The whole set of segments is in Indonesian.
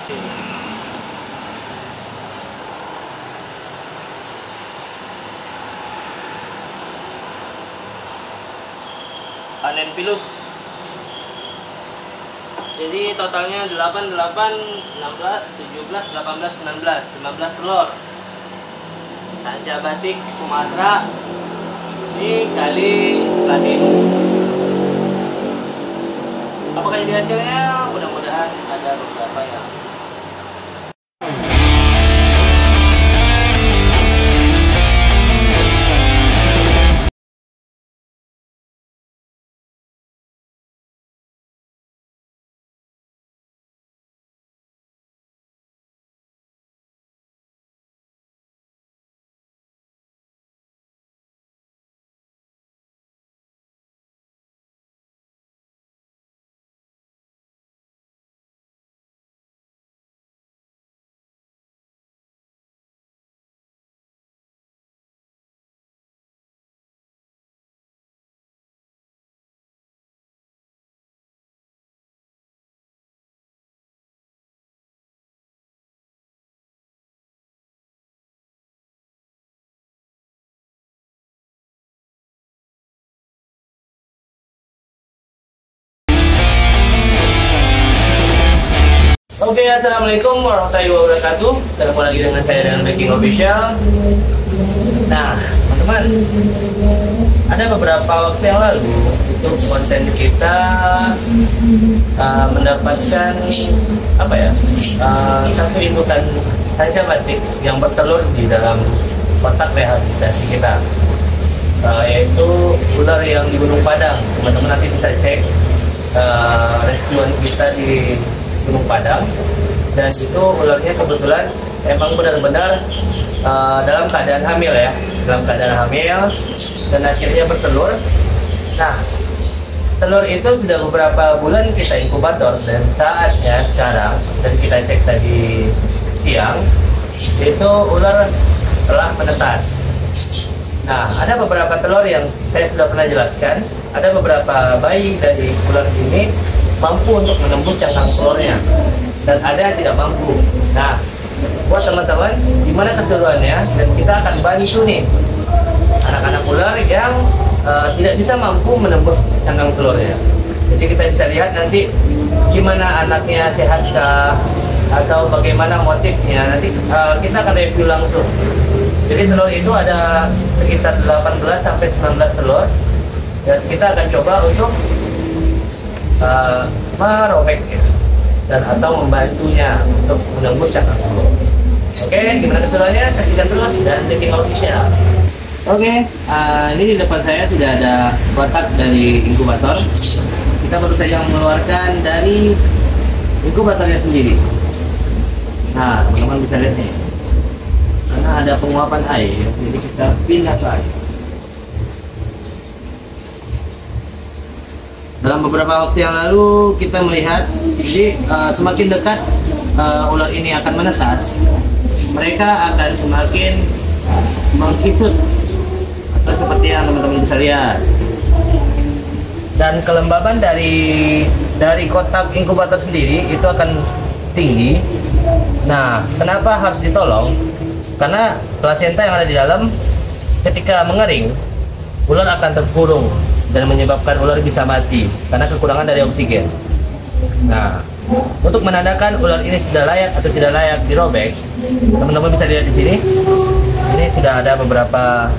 Panen pilus. Jadi totalnya 8, 16, 17, 18, 19 telur. Sanca batik Sumatera ini kali platinum. Apakah jadi hasilnya? Mudah-mudahan ada beberapa yang Oke, assalamualaikum warahmatullahi wabarakatuh. Ketemu lagi dengan saya dengan Baking Official. Nah, teman-teman, ada beberapa waktu yang lalu untuk konten kita mendapatkan apa ya? Satu inputan sanca batik yang bertelur di dalam kotak rehabilitasi kita, yaitu ular yang di Gunung Padang. Teman-teman nanti bisa cek rescuean kita di Gunung Padang, dan itu ularnya kebetulan emang benar-benar dalam keadaan hamil ya, dalam keadaan hamil dan akhirnya bertelur. Nah, telur itu sudah beberapa bulan kita inkubator, dan saatnya sekarang, dan kita cek tadi siang, itu ular telah menetas. Nah, ada beberapa telur yang saya sudah pernah jelaskan, ada beberapa bayi dari ular ini mampu untuk menembus cangkang telurnya, dan ada yang tidak mampu. Nah, buat teman-teman, gimana keseruannya, dan kita akan bantu nih anak-anak ular yang tidak bisa mampu menembus cangkang telurnya. Jadi kita bisa lihat nanti gimana anaknya sehatkah, atau bagaimana motifnya. Nanti kita akan review langsung. Jadi telur itu ada sekitar 18 sampai 19 telur, dan kita akan coba untuk merobeknya dan atau membantunya untuk menembus cangkang telur. Oke, gimana keseruannya? Saksikan terus dan Baking Official. Oke, ini di depan saya sudah ada kotak dari inkubator. Kita baru saja mengeluarkan dari inkubatornya sendiri. Nah, teman-teman bisa lihat nih, karena ada penguapan air, jadi kita pindah ke air. Dalam beberapa waktu yang lalu kita melihat, jadi semakin dekat ular ini akan menetas, mereka akan semakin mengkisut, atau seperti yang teman-teman bisa lihat. Dan kelembaban dari kotak inkubator sendiri itu akan tinggi. Nah, kenapa harus ditolong? Karena plasenta yang ada di dalam ketika mengering, ular akan terkurung dan menyebabkan ular bisa mati karena kekurangan dari oksigen. Nah, untuk menandakan ular ini sudah layak atau tidak layak dirobek, teman-teman bisa lihat di sini. Ini sudah ada beberapa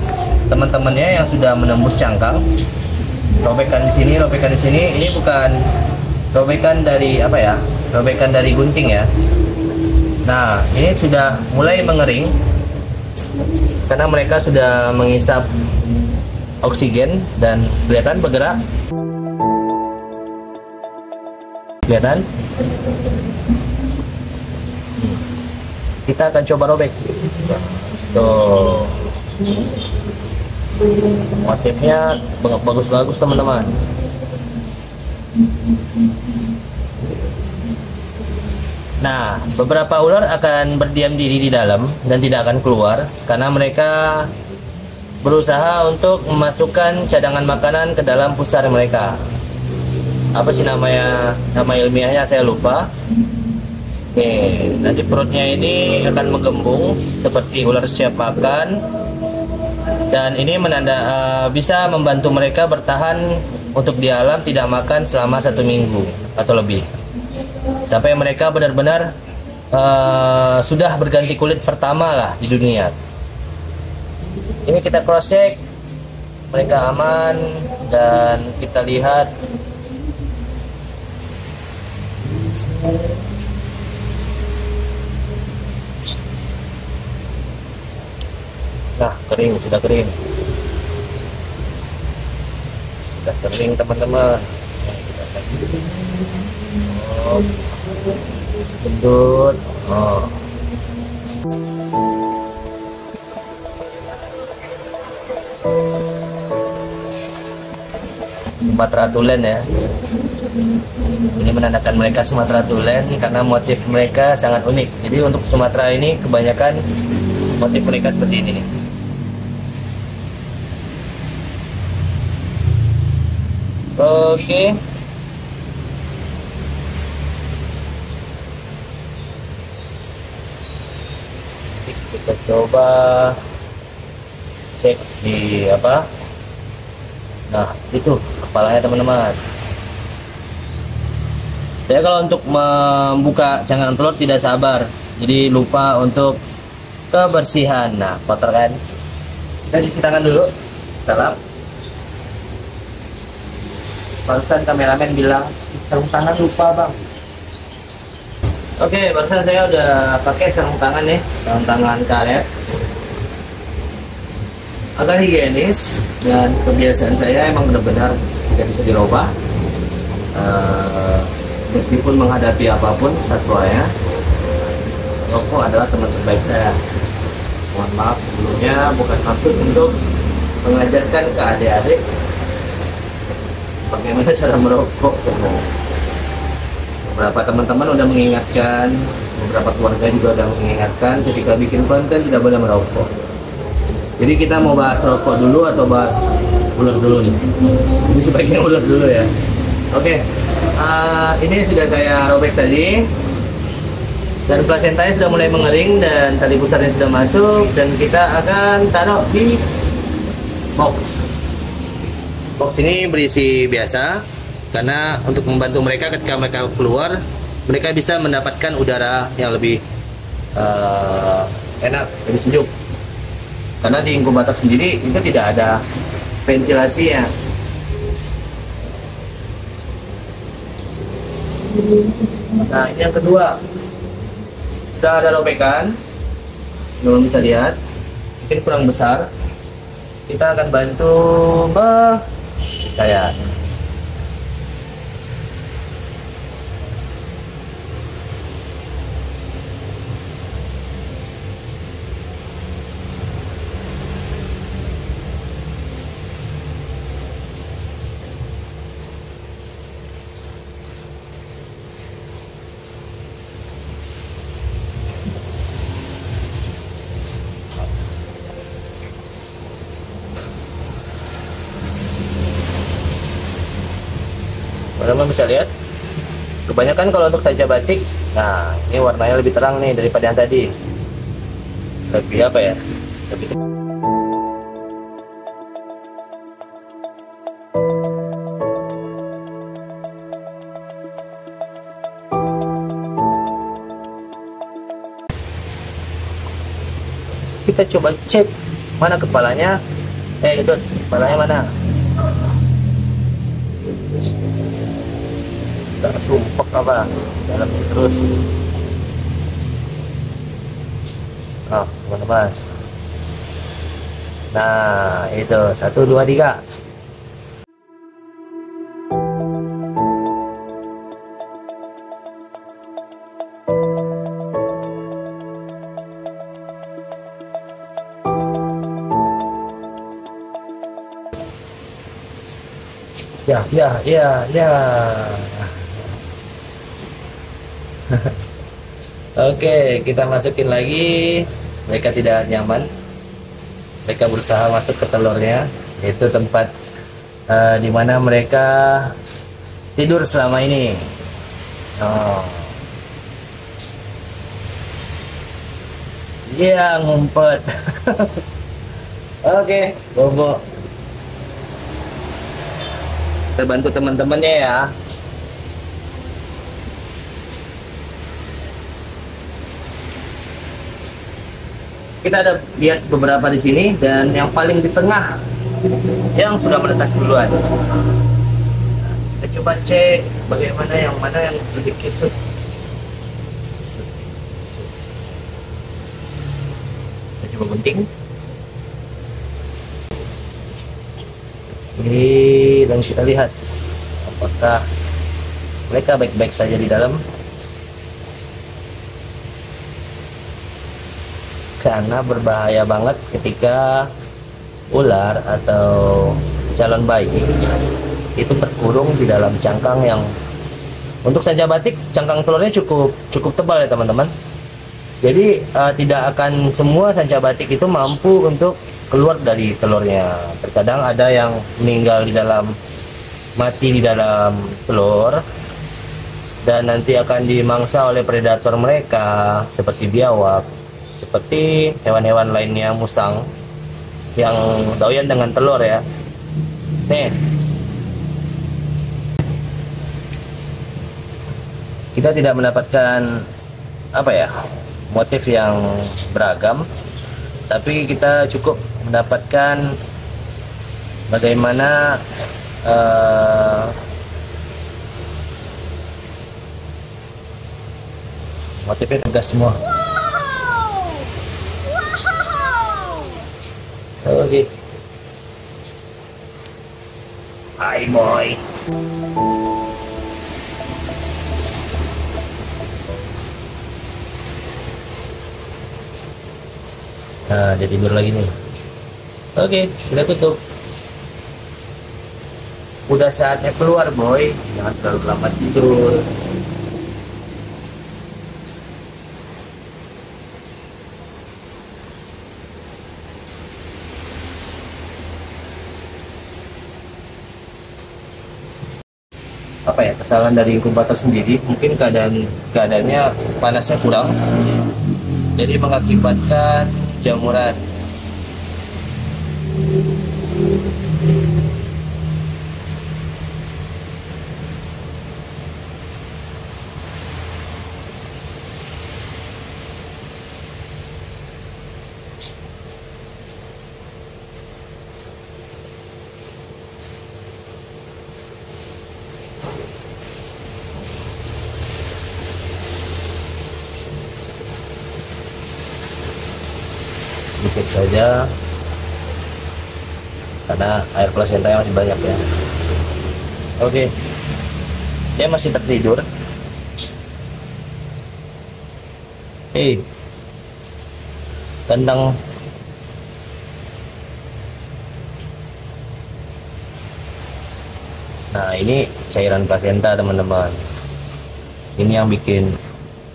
teman-temannya yang sudah menembus cangkang. Robekan di sini, robekan di sini. Ini bukan robekan dari apa ya? Robekan dari gunting ya. Nah, ini sudah mulai mengering karena mereka sudah mengisap oksigen dan kelihatan bergerak. Kelihatan? Kita akan coba robek. Tuh. Motifnya bagus-bagus teman-teman. Nah, beberapa ular akan berdiam diri di dalam dan tidak akan keluar karena mereka berusaha untuk memasukkan cadangan makanan ke dalam pusar mereka. Apa sih namanya? Nama ilmiahnya saya lupa. Oke, nanti perutnya ini akan menggembung seperti ular siap makan, dan ini bisa membantu mereka bertahan untuk di alam tidak makan selama 1 minggu atau lebih, sampai mereka benar-benar sudah berganti kulit pertama lah di dunia. Ini kita cross check, mereka aman, dan kita lihat nah kering, sudah kering teman-teman. Oh, gendut. Oh. Sumatera Tulen ya. Ini menandakan mereka Sumatera Tulen karena motif mereka sangat unik. Jadi untuk Sumatera ini kebanyakan motif mereka seperti ini nih. Oke. Kita coba cek di apa? Nah, itu kepalanya teman-teman. Saya kalau untuk membuka cangkang telur tidak sabar, jadi lupa untuk kebersihan. Nah, kotor kan? Kita cuci tangan dulu. Salam. Barusan kameramen bilang sarung tangan lupa bang. Oke, barusan saya udah pakai sarung tangan nih, sarung tangan karet. Agak higienis, dan kebiasaan saya emang benar-benar tidak bisa dirubah. Meskipun menghadapi apapun satwanya, rokok adalah teman terbaik saya. Mohon maaf sebelumnya, bukan maksud untuk mengajarkan ke adik-adik bagaimana cara merokok. Beberapa teman-teman udah mengingatkan, beberapa keluarga juga udah mengingatkan ketika bikin konten tidak boleh merokok. Jadi kita mau bahas rokok dulu atau bahas ular dulu nih? Ini sebaiknya ular dulu ya. Oke, ini sudah saya robek tadi, dan plasentanya sudah mulai mengering dan tali pusarnya sudah masuk, dan kita akan taruh di box. Box ini berisi biasa karena untuk membantu mereka ketika mereka keluar, mereka bisa mendapatkan udara yang lebih enak, lebih sejuk. Karena di inkubator sendiri itu tidak ada ventilasinya. Nah, ini yang kedua. Sudah ada robekan, belum bisa lihat, mungkin kurang besar. Kita akan bantu saya. Teman-teman bisa lihat, kebanyakan kalau untuk saja batik, nah ini warnanya lebih terang nih daripada yang tadi. Lebih apa ya? Lebih kita coba cek mana kepalanya. Itu kepalanya mana? Tak sumpek apa dalam terus. Teman-teman, nah itu 1, 2, 3. Ya. Oke, kita masukin lagi. Mereka tidak nyaman. Mereka berusaha masuk ke telurnya. Itu tempat di mana mereka tidur selama ini. Iya, ngumpet. Oke, Bobo. Kita bantu teman-temannya ya. Kita ada lihat beberapa di sini dan yang paling di tengah yang sudah menetas duluan. Kita coba cek bagaimana yang mana yang lebih kisut. Kita coba gunting. Ini dan kita lihat apakah mereka baik-baik saja di dalam. Karena berbahaya banget ketika ular atau calon bayi itu terkurung di dalam cangkang yang untuk sanca batik cangkang telurnya cukup tebal ya teman-teman. Jadi tidak akan semua sanca batik itu mampu untuk keluar dari telurnya. Terkadang ada yang meninggal di dalam, mati di dalam telur dan nanti akan dimangsa oleh predator mereka seperti biawak, seperti hewan-hewan lainnya, musang yang doyan dengan telur ya. Nih, kita tidak mendapatkan apa ya, motif yang beragam, tapi kita cukup mendapatkan bagaimana motifnya tegas semua. Oke. Hai boy. Nah, dia tidur lagi nih. Oke, kita tutup. Udah saatnya keluar boy. Jangan terlalu lambat tidur. Apa ya, kesalahan dari inkubator sendiri, mungkin keadaannya panasnya kurang, jadi mengakibatkan jamuran. Sedikit saja karena air plasentanya masih banyak ya. Oke, dia masih tertidur. Tendang. Nah, ini cairan plasenta teman-teman. Ini yang bikin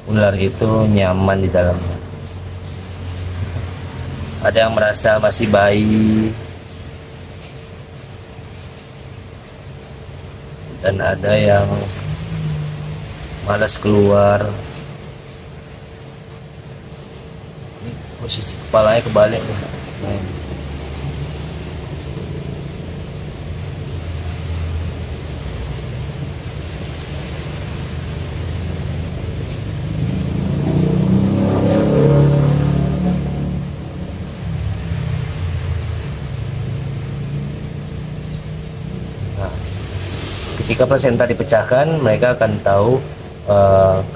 ular itu nyaman di dalamnya. Ada yang merasa masih bayi dan ada yang malas keluar. Ini posisi kepalanya kebalik nih. Ketika plasenta dipecahkan, mereka akan tahu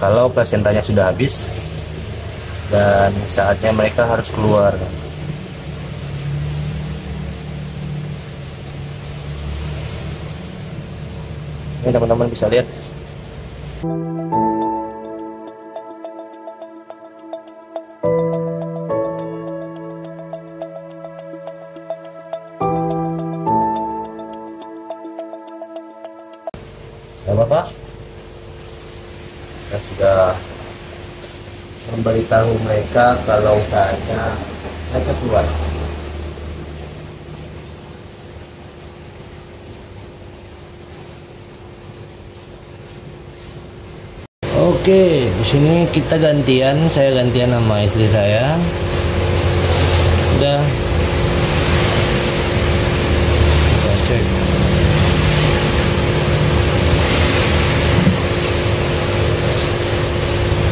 kalau plasentanya sudah habis dan saatnya mereka harus keluar. Ini teman-teman bisa lihat. Bapak, kita sudah memberitahu mereka kalau saatnya mereka keluar. Oke, di sini kita gantian, saya gantian sama istri saya. Udah. Kita cek.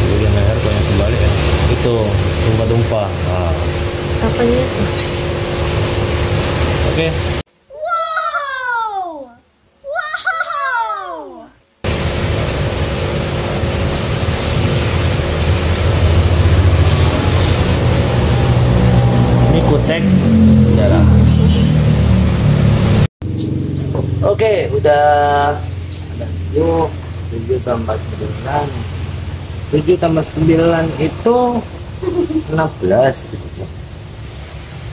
Bagian leher banyak kembali ya. Itu tumpah-tumpah. Nah. Apanya? Oke. Wow! Wow! Ini kutek darah. Oke, udah. Yuk, 7 tambah 9. 7 tambah 9 itu 16.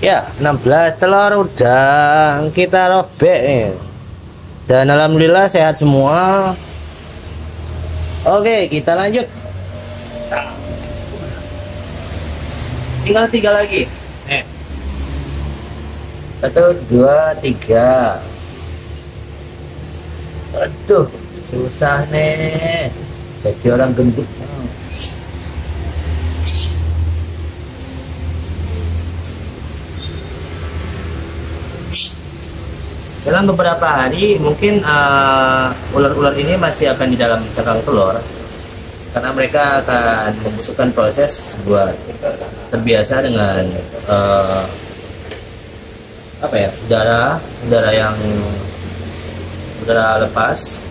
Ya, 16 telur udah kita robek nih. Dan alhamdulillah sehat semua. Oke, kita lanjut. Tinggal 3 lagi. 1, 2, 3. Aduh, susah nih. Jadi orang gendut. Dalam beberapa hari mungkin ular-ular ini masih akan di dalam cangkang telur, karena mereka akan membutuhkan proses buat terbiasa dengan udara lepas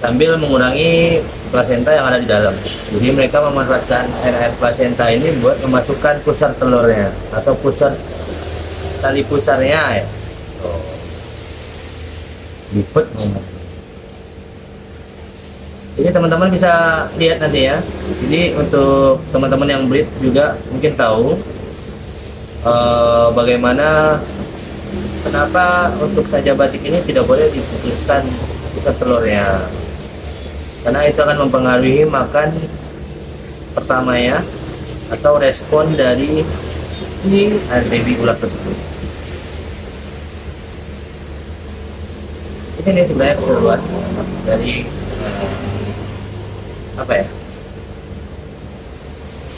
sambil mengurangi plasenta yang ada di dalam. Jadi mereka memanfaatkan air plasenta ini buat memasukkan pusar telurnya atau tali pusarnya ya. Lipet ngomong. Ini teman-teman bisa lihat nanti ya. Jadi untuk teman-teman yang breed juga mungkin tahu bagaimana kenapa untuk saja batik ini tidak boleh diputuskan pusat telurnya, karena itu akan mempengaruhi makan pertamanya atau respon dari si baby ular tersebut. Ini sebenarnya keseruan dari apa ya?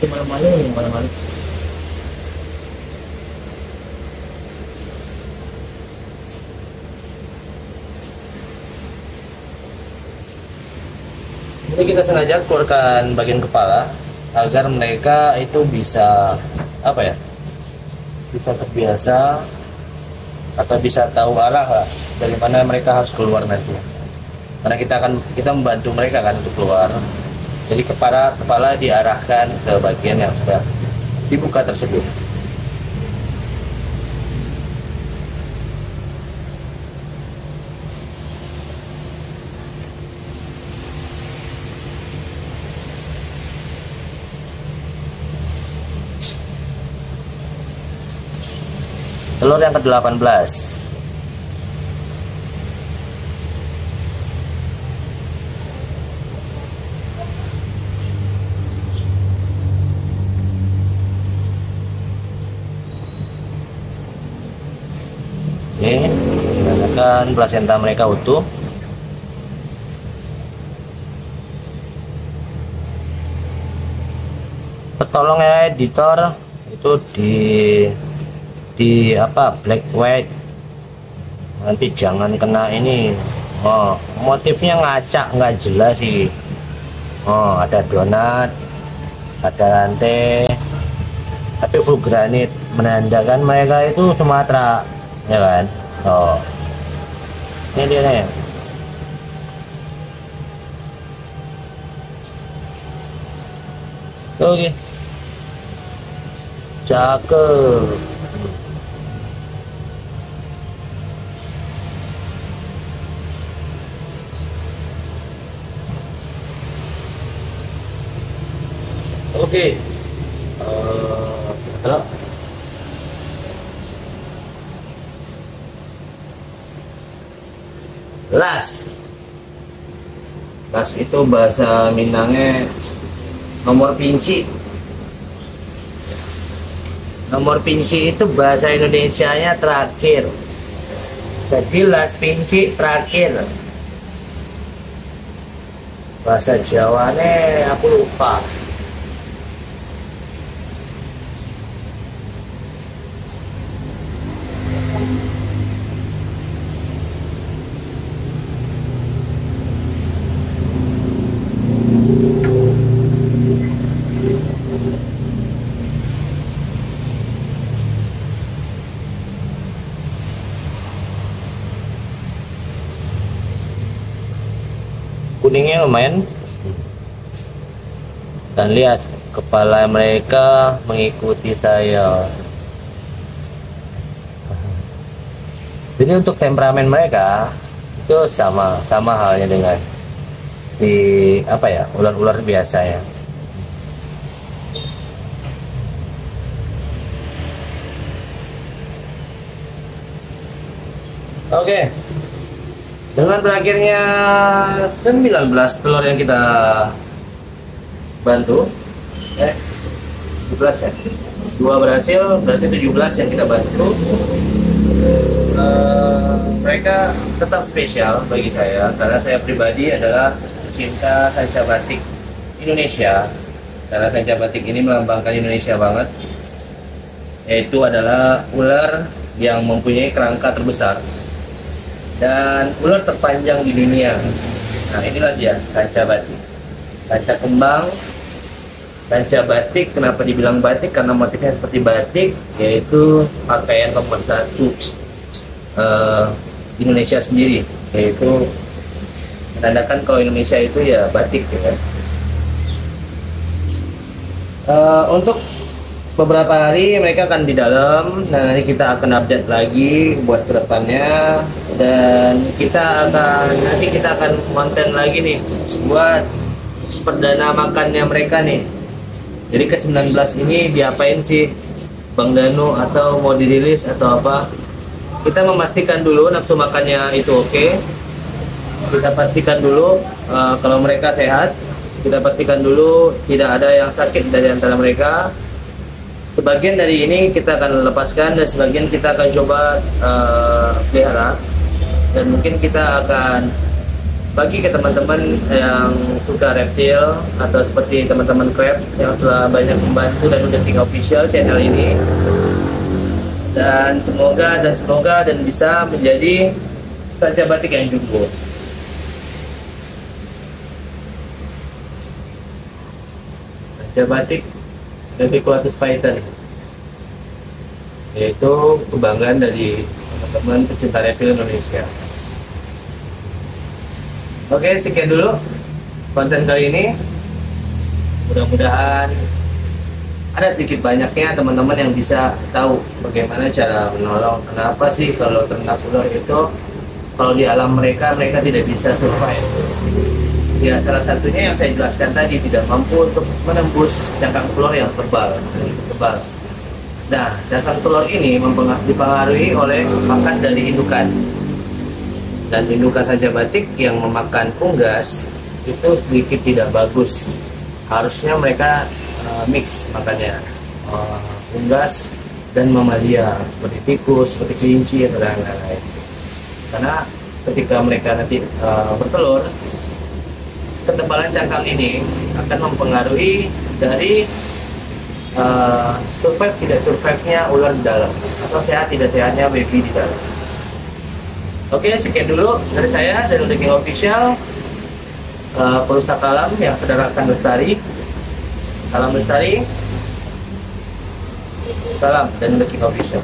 Itu malam-malam. Jadi kita sengaja keluarkan bagian kepala agar mereka itu bisa bisa terbiasa atau bisa tahu arah lah dari mana mereka harus keluar nanti. Karena kita membantu mereka kan untuk keluar. Jadi kepala diarahkan ke bagian yang sudah dibuka tersebut. Telur yang ke-18. Ini menggunakan plasenta mereka utuh. Tolong ya editor, itu di black white, nanti jangan kena ini. Motifnya ngacak, nggak jelas sih. Ada donat, ada rantai, tapi full granit, menandakan mereka itu Sumatera, ya kan? Ini dia nih. Oke, cakep. Oke, las itu bahasa Minangnya nomor pinci. Nomor pinci itu bahasa Indonesianya terakhir. Jadi las pinci terakhir. Bahasa Jawanya aku lupa. kuningnya lumayan. Dan lihat kepala mereka mengikuti saya. Jadi untuk temperamen mereka itu sama halnya dengan si ular-ular biasa ya. Oke. Dengan berakhirnya 19 telur yang kita bantu, 17 ya. 2 berhasil, berarti 17 yang kita bantu. Mereka tetap spesial bagi saya karena saya pribadi adalah cinta Sanca Batik Indonesia. Karena Sanca Batik ini melambangkan Indonesia banget, yaitu adalah ular yang mempunyai kerangka terbesar dan ular terpanjang di dunia. Nah, inilah dia Sanca Batik, Sanca kembang, Sanca Batik. Kenapa dibilang batik? Karena motifnya seperti batik, yaitu pakaian nomor 1 Indonesia sendiri, yaitu menandakan kalau Indonesia itu ya batik ya. Untuk beberapa hari mereka akan di dalam, dan nanti kita akan update lagi buat kedepannya, dan nanti kita akan konten lagi nih buat perdana makannya mereka nih. Jadi ke 19 ini diapain sih Bang Danu, atau mau dirilis atau apa? Kita memastikan dulu nafsu makannya itu oke. Kita pastikan dulu kalau mereka sehat. Kita pastikan dulu tidak ada yang sakit dari antara mereka. Sebagian dari ini kita akan lepaskan dan sebagian kita akan coba pelihara, dan mungkin kita akan bagi ke teman-teman yang suka reptil atau seperti teman-teman crab yang telah banyak membantu dan udah tinggal official channel ini. Dan semoga bisa menjadi Sanca Batik yang jumbo. Sanca Batik dari Kuatus Python, yaitu kebanggaan dari teman-teman pecinta reptil Indonesia. Oke, sekian dulu konten kali ini. Mudah-mudahan ada sedikit banyaknya teman-teman yang bisa tahu bagaimana cara menolong. Kenapa sih kalau ternak ular itu kalau di alam mereka tidak bisa survive? Ya, salah satunya yang saya jelaskan tadi, tidak mampu untuk menembus cangkang telur yang tebal. Nah, cangkang telur ini dipengaruhi oleh makan dari indukan. Dan indukan Sanca Batik yang memakan unggas itu sedikit tidak bagus. Harusnya mereka mix makannya, unggas dan mamalia seperti tikus, seperti kelinci dan lain-lain. Karena ketika mereka nanti bertelur, ketebalan cangkang ini akan mempengaruhi dari survive tidak survive-nya ular di dalam, atau sehat tidak sehatnya baby di dalam. Oke, sekian dulu dari saya dan The King Official, Pustaka Alam yang saudara akan lestari. Salam lestari, salam dan The King Official.